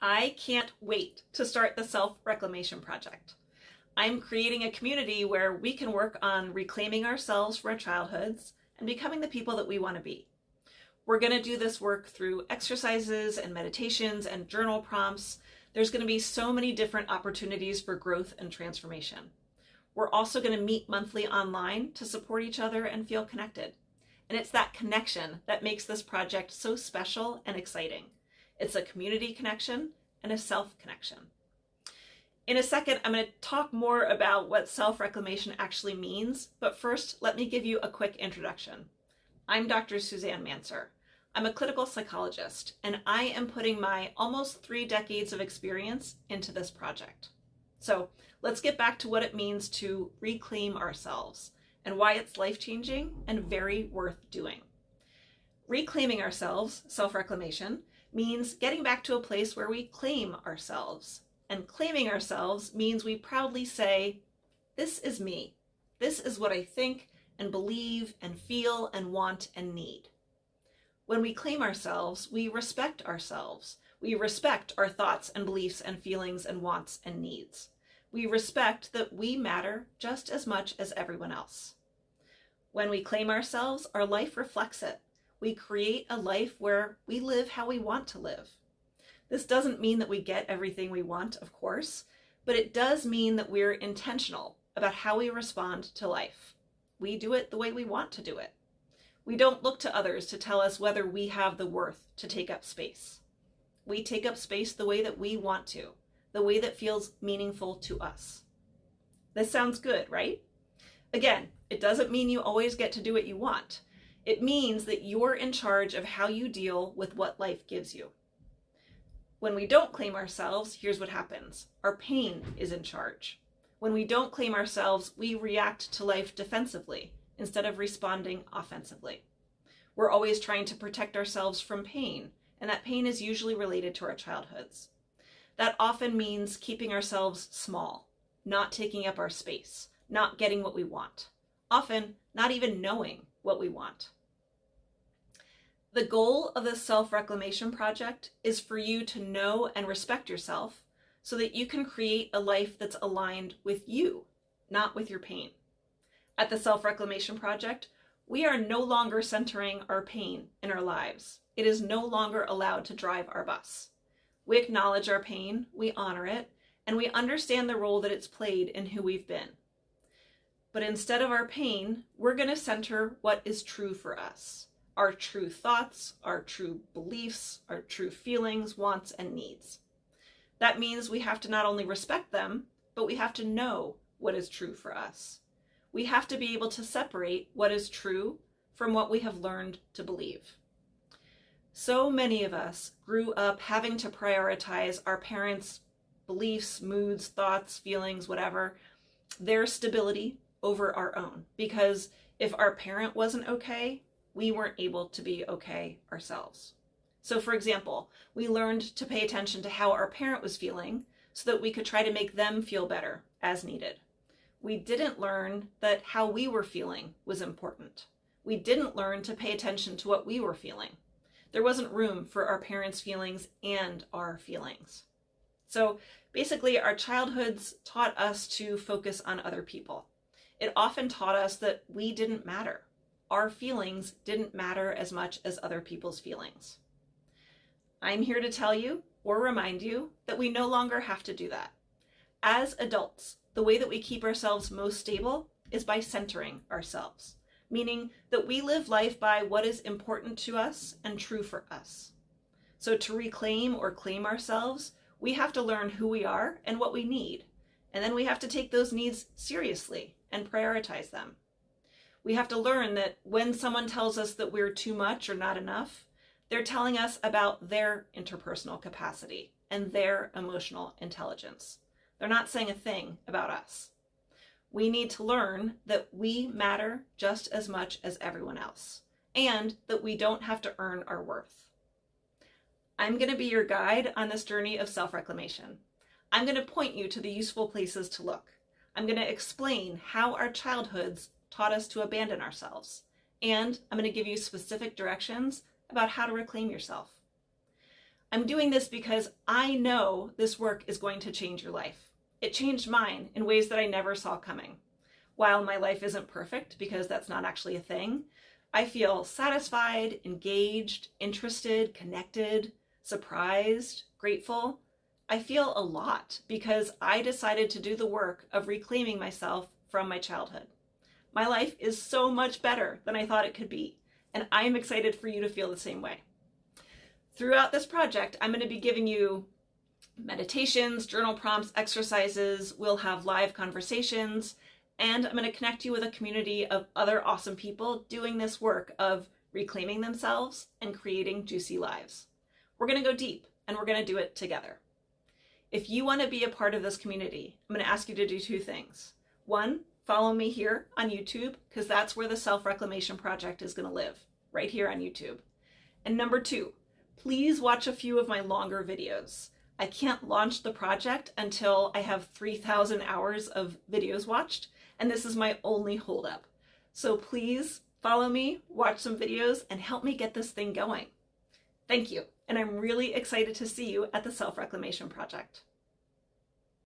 I can't wait to start the Self-Reclamation Project. I'm creating a community where we can work on reclaiming ourselves from our childhoods and becoming the people that we want to be. We're going to do this work through exercises and meditations and journal prompts. There's going to be so many different opportunities for growth and transformation. We're also going to meet monthly online to support each other and feel connected. And it's that connection that makes this project so special and exciting. It's a community connection and a self-connection. In a second, I'm going to talk more about what self-reclamation actually means, but first, let me give you a quick introduction. I'm Dr. Suzanne Manser. I'm a clinical psychologist, and I am putting my almost 3 decades of experience into this project. So let's get back to what it means to reclaim ourselves and why it's life-changing and very worth doing. Reclaiming ourselves, self-reclamation, means getting back to a place where we claim ourselves. And claiming ourselves means we proudly say, this is me. This is what I think and believe and feel and want and need. When we claim ourselves, we respect ourselves. We respect our thoughts and beliefs and feelings and wants and needs. We respect that we matter just as much as everyone else. When we claim ourselves, our life reflects it. We create a life where we live how we want to live. This doesn't mean that we get everything we want, of course, but it does mean that we're intentional about how we respond to life. We do it the way we want to do it. We don't look to others to tell us whether we have the worth to take up space. We take up space the way that we want to, the way that feels meaningful to us. This sounds good, right? Again, it doesn't mean you always get to do what you want. It means that you're in charge of how you deal with what life gives you. When we don't claim ourselves, here's what happens. Our pain is in charge. When we don't claim ourselves, we react to life defensively instead of responding offensively. We're always trying to protect ourselves from pain, and that pain is usually related to our childhoods. That often means keeping ourselves small, not taking up our space, not getting what we want, often not even knowing what we want. The goal of the Self-Reclamation Project is for you to know and respect yourself so that you can create a life that's aligned with you, not with your pain. At the Self-Reclamation Project, we are no longer centering our pain in our lives. It is no longer allowed to drive our bus. We acknowledge our pain, we honor it, and we understand the role that it's played in who we've been. But instead of our pain, we're going to center what is true for us. Our true thoughts, our true beliefs, our true feelings, wants, and needs. That means we have to not only respect them, but we have to know what is true for us. We have to be able to separate what is true from what we have learned to believe. So many of us grew up having to prioritize our parents' beliefs, moods, thoughts, feelings, whatever, their stability over our own. Because if our parent wasn't okay, we weren't able to be okay ourselves. So for example, we learned to pay attention to how our parent was feeling so that we could try to make them feel better as needed. We didn't learn that how we were feeling was important. We didn't learn to pay attention to what we were feeling. There wasn't room for our parents' feelings and our feelings. So basically, our childhoods taught us to focus on other people. It often taught us that we didn't matter. Our feelings didn't matter as much as other people's feelings. I'm here to tell you or remind you that we no longer have to do that. As adults, the way that we keep ourselves most stable is by centering ourselves, meaning that we live life by what is important to us and true for us. So to reclaim or claim ourselves, we have to learn who we are and what we need, and then we have to take those needs seriously and prioritize them. We have to learn that when someone tells us that we're too much or not enough, they're telling us about their interpersonal capacity and their emotional intelligence. They're not saying a thing about us. We need to learn that we matter just as much as everyone else, and that we don't have to earn our worth. I'm going to be your guide on this journey of self-reclamation. I'm going to point you to the useful places to look. I'm going to explain how our childhoods taught us to abandon ourselves, and I'm going to give you specific directions about how to reclaim yourself. I'm doing this because I know this work is going to change your life. It changed mine in ways that I never saw coming. While my life isn't perfect, because that's not actually a thing, I feel satisfied, engaged, interested, connected, surprised, grateful. I feel a lot because I decided to do the work of reclaiming myself from my childhood. My life is so much better than I thought it could be, and I'm excited for you to feel the same way. Throughout this project, I'm going to be giving you meditations, journal prompts, exercises. We'll have live conversations, and I'm going to connect you with a community of other awesome people doing this work of reclaiming themselves and creating juicy lives. We're going to go deep, and we're going to do it together. If you want to be a part of this community, I'm going to ask you to do two things. One, follow me here on YouTube, because that's where the Self-Reclamation Project is going to live, right here on YouTube. And number two, please watch a few of my longer videos. I can't launch the project until I have 3,000 hours of videos watched, and this is my only holdup. So please follow me, watch some videos, and help me get this thing going. Thank you, and I'm really excited to see you at the Self-Reclamation Project.